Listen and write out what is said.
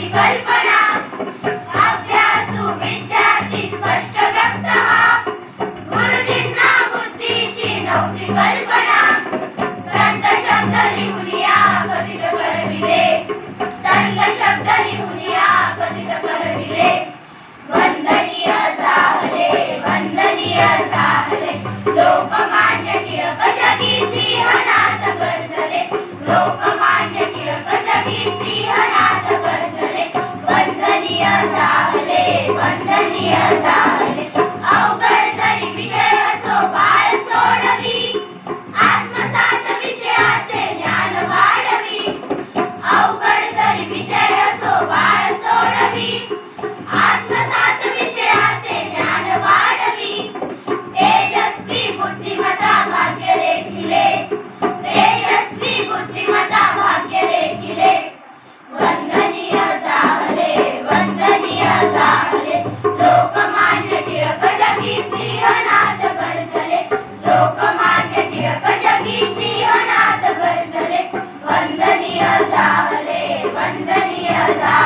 नव्हती कल्पना, अभ्यासू विद्यार्थी स्पष्ट व्यक्त हा, गुरुजींना बुद्धीची नव्हती कल्पना, संत शब्द लिहून या कथित करविले, संत शब्द लिहून या कथित करविले, वंदनीय जाहले, वंदनीय जाहले, लोकमान्य टिळक जगी सिंहनाद गर्जले, लोकमान्य टिळक जगी सिंहनाद गर्जले, वंदनीय जाहले, वंदनीय जाहले, अवघड जरी विषय असो बाळ सोडवी, आत्मसात विषयाचे ज्ञान वाढवी, अवघड जरी विषय असो बाळ सोडवी, आत्मसात विषयाचे ज्ञान वाढवी, तेजस्वी बुद्धिमत्ता भाग्य रेखिले, तेजस्वी बुद्धिमत्ता भाग्य रेखिले, वंदनीय जाहले, वंदनीय जाहले, लोकमान्य टिळक जगी सिंहनाद गर्जले, लोकमान्य टिळक जगी सिंहनाद गर्जले, वंदनीय जाहले, वंदनीय जाहले.